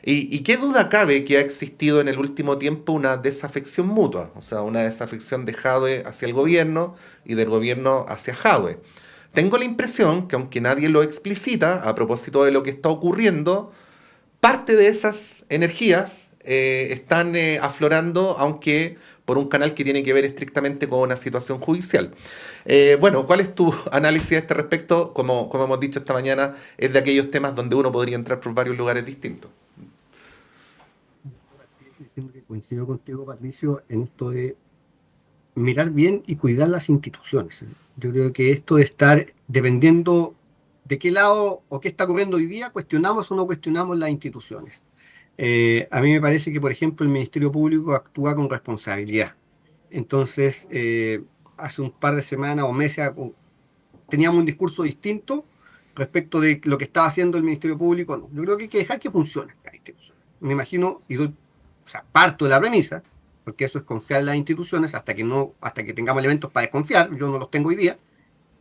[SPEAKER 1] Y qué duda cabe que ha existido en el último tiempo una desafección mutua, o sea, una desafección de Jadwe hacia el gobierno y del gobierno hacia Jadwe. Tengo la impresión que aunque nadie lo explicita, a propósito de lo que está ocurriendo, parte de esas energías están aflorando, aunque por un canal que tiene que ver estrictamente con una situación judicial. Bueno, ¿cuál es tu análisis a este respecto? Como hemos dicho esta mañana, es de aquellos temas donde uno podría entrar por varios lugares distintos.
[SPEAKER 2] Coincido contigo, Patricio, en esto de mirar bien y cuidar las instituciones. Yo creo que esto de estar dependiendo de qué lado o qué está ocurriendo hoy día, cuestionamos o no cuestionamos las instituciones. A mí me parece que, por ejemplo, el Ministerio Público actúa con responsabilidad. Entonces, hace un par de semanas o meses teníamos un discurso distinto respecto de lo que estaba haciendo el Ministerio Público. No, yo creo que hay que dejar que funcione la institución. Me imagino, parto de la premisa, porque eso es confiar en las instituciones hasta que tengamos elementos para desconfiar, yo no los tengo hoy día,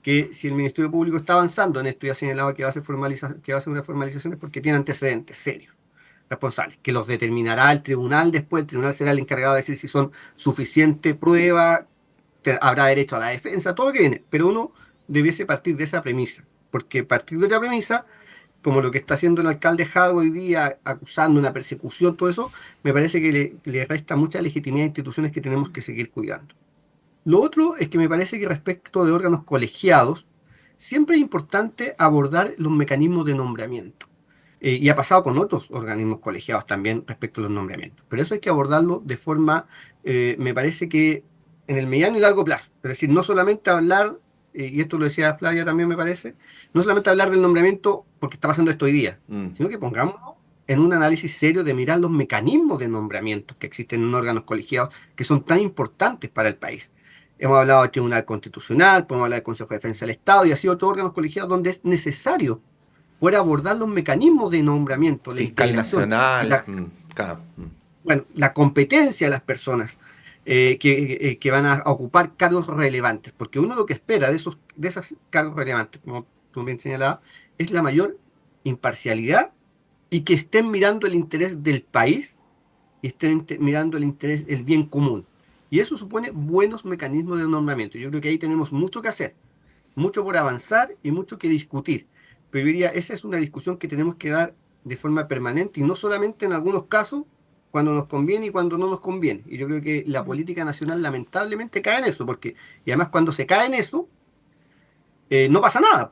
[SPEAKER 2] que si el Ministerio Público está avanzando en esto y ha señalado que va a hacer una formalización es porque tiene antecedentes serios, responsables, que los determinará el tribunal después. El tribunal será el encargado de decir si son suficiente prueba, habrá derecho a la defensa, todo lo que viene, pero uno debiese partir de esa premisa, porque partir de otra premisa, como lo que está haciendo el alcalde Jadwe hoy día, acusando una persecución, todo eso, me parece que le resta mucha legitimidad a instituciones que tenemos que seguir cuidando. Lo otro es que me parece que respecto de órganos colegiados, siempre es importante abordar los mecanismos de nombramiento. Y ha pasado con otros organismos colegiados también respecto a los nombramientos. Pero eso hay que abordarlo de forma, me parece que en el mediano y largo plazo. Es decir, no solamente hablar, y esto lo decía Flavia también me parece, no solamente hablar del nombramiento porque está pasando esto hoy día, sino que pongámonos en un análisis serio de mirar los mecanismos de nombramiento que existen en órganos colegiados que son tan importantes para el país. Hemos hablado del Tribunal Constitucional, podemos hablar del Consejo de Defensa del Estado y así otros órganos colegiados donde es necesario poder abordar los mecanismos de nombramiento,
[SPEAKER 1] Fiscal nacional,
[SPEAKER 2] bueno, la competencia de las personas que van a ocupar cargos relevantes, porque uno lo que espera de esos cargos relevantes, como tú bien señalabas, es la mayor imparcialidad y que estén mirando el interés del país y estén mirando el bien común. Y eso supone buenos mecanismos de nombramiento. Yo creo que ahí tenemos mucho que hacer, mucho por avanzar y mucho que discutir. Pero yo diría, esa es una discusión que tenemos que dar de forma permanente y no solamente en algunos casos, cuando nos conviene y cuando no nos conviene. Y yo creo que la política nacional lamentablemente cae en eso, y además cuando se cae en eso, no pasa nada.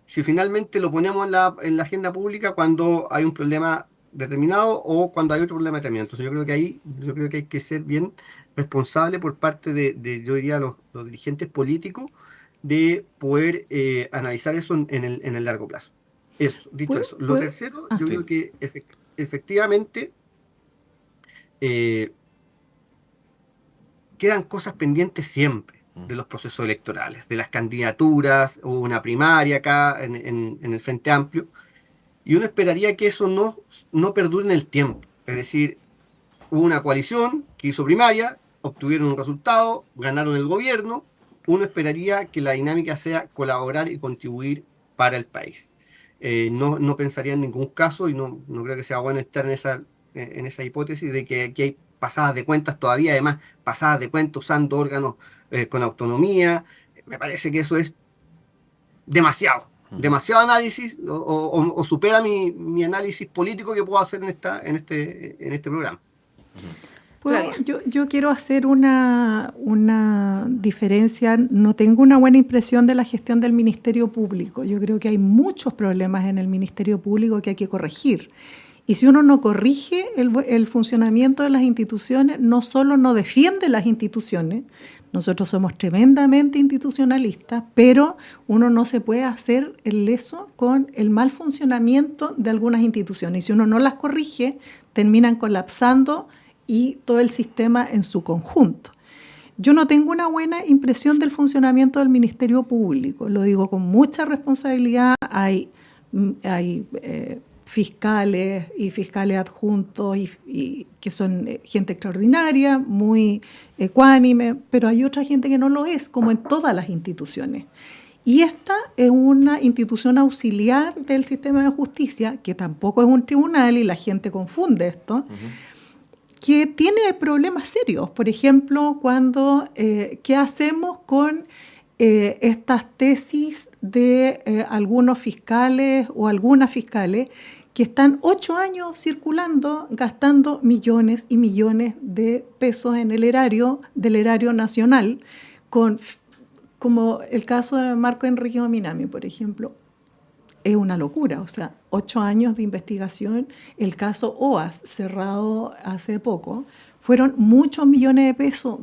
[SPEAKER 2] Si finalmente lo ponemos en la agenda pública cuando hay un problema determinado o cuando hay otro problema determinado. Entonces yo creo que hay que ser bien responsable por parte de yo diría, los dirigentes políticos de poder analizar eso en el largo plazo. Eso, dicho eso. Lo tercero, yo creo que efectivamente quedan cosas pendientes siempre de los procesos electorales, de las candidaturas, hubo una primaria acá en el Frente Amplio, y uno esperaría que eso no perdure en el tiempo. Es decir, hubo una coalición que hizo primaria, obtuvieron un resultado, ganaron el gobierno, uno esperaría que la dinámica sea colaborar y contribuir para el país. No pensaría en ningún caso, y no creo que sea bueno estar en esa hipótesis de que aquí hay pasadas de cuentas todavía, además pasadas de cuentas usando órganos con autonomía. Me parece que eso es demasiado análisis o supera mi análisis político que puedo hacer en este programa.
[SPEAKER 4] Bueno, yo quiero hacer una diferencia. No tengo una buena impresión de la gestión del Ministerio Público. Yo creo que hay muchos problemas en el Ministerio Público que hay que corregir. Y si uno no corrige el funcionamiento de las instituciones, no solo no defiende las instituciones, nosotros somos tremendamente institucionalistas, pero uno no se puede hacer el leso con el mal funcionamiento de algunas instituciones. Y si uno no las corrige, terminan colapsando y todo el sistema en su conjunto. Yo no tengo una buena impresión del funcionamiento del Ministerio Público, lo digo con mucha responsabilidad. Hay fiscales y fiscales adjuntos y que son gente extraordinaria, muy ecuánime, pero hay otra gente que no lo es, como en todas las instituciones. Y esta es una institución auxiliar del sistema de justicia, que tampoco es un tribunal y la gente confunde esto, que tiene problemas serios. Por ejemplo, ¿qué hacemos con estas tesis de algunos fiscales o algunas fiscales que están 8 años circulando, gastando millones y millones de pesos en el erario del erario nacional, como el caso de Marco Enrique Minami, por ejemplo? Es una locura, o sea, 8 años de investigación. El caso OAS, cerrado hace poco, fueron muchos millones de pesos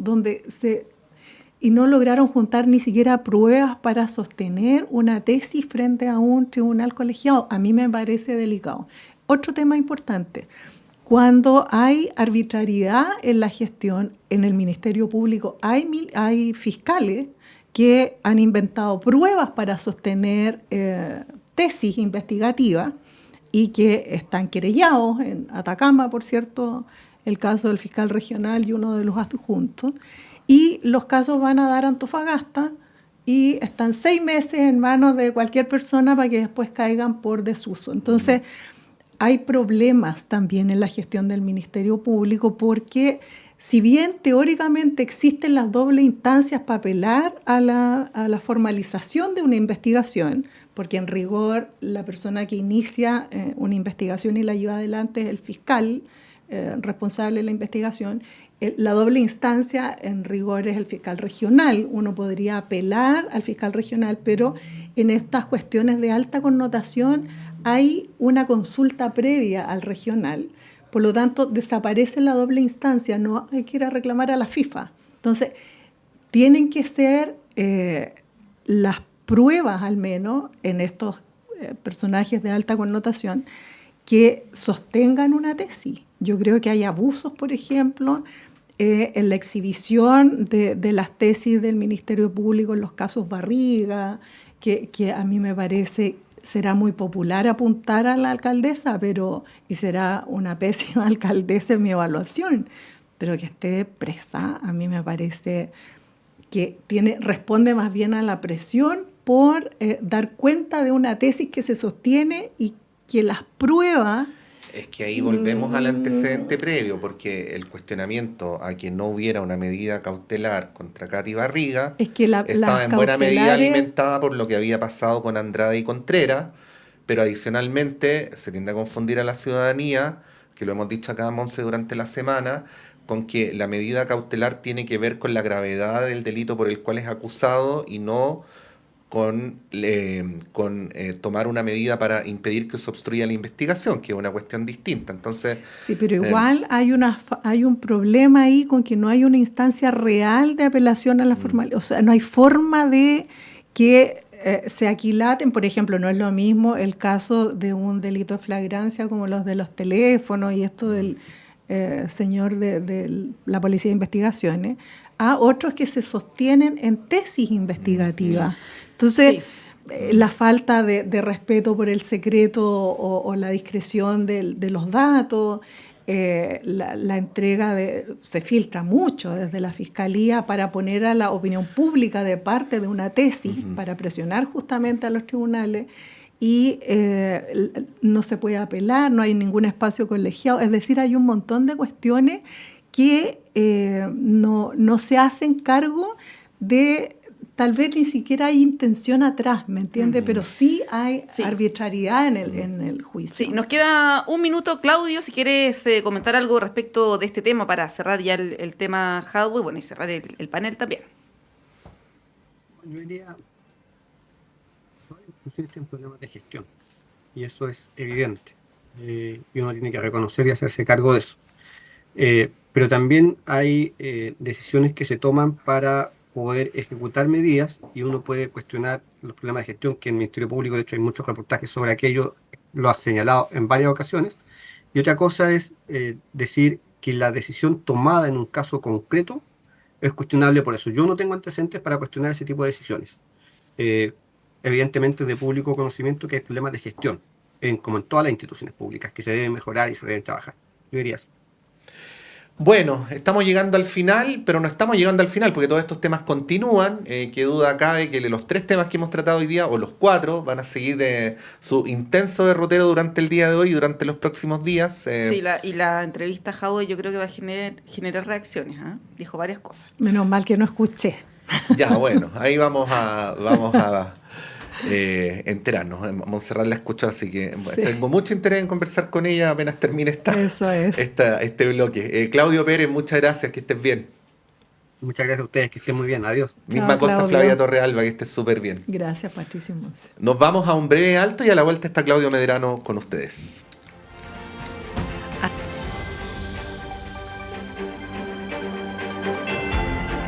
[SPEAKER 4] y no lograron juntar ni siquiera pruebas para sostener una tesis frente a un tribunal colegiado. A mí me parece delicado. Otro tema importante, cuando hay arbitrariedad en la gestión, en el Ministerio Público, hay fiscales que han inventado pruebas para sostener tesis investigativas y que están querellados en Atacama, por cierto, el caso del fiscal regional y uno de los adjuntos, y los casos van a dar a Antofagasta y están 6 meses en manos de cualquier persona para que después caigan por desuso. Entonces, hay problemas también en la gestión del Ministerio Público porque si bien teóricamente existen las dobles instancias para apelar a la formalización de una investigación, porque en rigor la persona que inicia una investigación y la lleva adelante es el fiscal responsable de la investigación, la doble instancia en rigor es el fiscal regional. Uno podría apelar al fiscal regional, pero en estas cuestiones de alta connotación hay una consulta previa al regional. Por lo tanto, desaparece la doble instancia, no hay que ir a reclamar a la FIFA. Entonces, tienen que ser las pruebas, al menos, en estos personajes de alta connotación, que sostengan una tesis. Yo creo que hay abusos, por ejemplo, en la exhibición de las tesis del Ministerio Público en los casos Barriga, que a mí me parece será muy popular apuntar a la alcaldesa, y será una pésima alcaldesa en mi evaluación, pero que esté presa, a mí me parece que responde más bien a la presión por dar cuenta de una tesis que se sostiene y que las pruebas...
[SPEAKER 1] Es que ahí volvemos al antecedente previo, porque el cuestionamiento a que no hubiera una medida cautelar contra Katy Barriga estaba en buena medida alimentada por lo que había pasado con Andrade y Contreras, pero adicionalmente se tiende a confundir a la ciudadanía, que lo hemos dicho acá, Monse, durante la semana, con que la medida cautelar tiene que ver con la gravedad del delito por el cual es acusado y no con tomar una medida para impedir que se obstruya la investigación, que es una cuestión distinta. Entonces,
[SPEAKER 4] sí, pero igual hay un problema ahí con que no hay una instancia real de apelación a la formalidad. O sea, no hay forma de que se aquilaten. Por ejemplo, no es lo mismo el caso de un delito de flagrancia como los de los teléfonos y esto del señor de la Policía de Investigaciones, a otros que se sostienen en tesis investigativas. Entonces, la falta de respeto por el secreto o la discreción de los datos, la entrega se filtra mucho desde la Fiscalía para poner a la opinión pública de parte de una tesis, para presionar justamente a los tribunales, y no se puede apelar, no hay ningún espacio colegiado. Es decir, hay un montón de cuestiones que no se hacen cargo de... Tal vez ni siquiera hay intención atrás, ¿me entiende? Pero sí hay arbitrariedad en el juicio.
[SPEAKER 3] Sí, nos queda un minuto. Claudio, si quieres comentar algo respecto de este tema para cerrar ya el tema Hadwe, bueno, y cerrar el panel también.
[SPEAKER 2] Yo diría, existen problemas de gestión, y eso es evidente, y uno tiene que reconocer y hacerse cargo de eso. Pero también hay decisiones que se toman para poder ejecutar medidas, y uno puede cuestionar los problemas de gestión, que en el Ministerio Público, de hecho, hay muchos reportajes sobre aquello, lo ha señalado en varias ocasiones. Y otra cosa es decir que la decisión tomada en un caso concreto es cuestionable por eso. Yo no tengo antecedentes para cuestionar ese tipo de decisiones. Evidentemente, de público conocimiento que hay problemas de gestión, como en todas las instituciones públicas, que se deben mejorar y se deben trabajar. Yo diría eso.
[SPEAKER 1] Bueno, estamos llegando al final, pero no estamos llegando al final porque todos estos temas continúan. Qué duda cabe que los 3 temas que hemos tratado hoy día, o los 4, van a seguir su intenso derrotero durante el día de hoy y durante los próximos días.
[SPEAKER 3] Sí, y la entrevista a Jadwe yo creo que va a generar reacciones. Dijo varias cosas.
[SPEAKER 4] Menos mal que no escuché.
[SPEAKER 1] Ya, bueno, ahí vamos a enterarnos. Montserrat la escuchó, así que
[SPEAKER 4] Sí.
[SPEAKER 1] tengo mucho interés en conversar con ella apenas termine
[SPEAKER 4] Eso es.
[SPEAKER 1] este bloque. Claudio Pérez, muchas gracias, que estés bien.
[SPEAKER 2] Muchas gracias a ustedes, que estén muy bien. Adiós.
[SPEAKER 1] Misma cosa,
[SPEAKER 4] Claudio.
[SPEAKER 1] Flavia Torrealba, que estés súper bien.
[SPEAKER 4] Gracias, Patricio Monse.
[SPEAKER 1] Nos vamos a un breve alto y a la vuelta está Claudio Medrano con ustedes.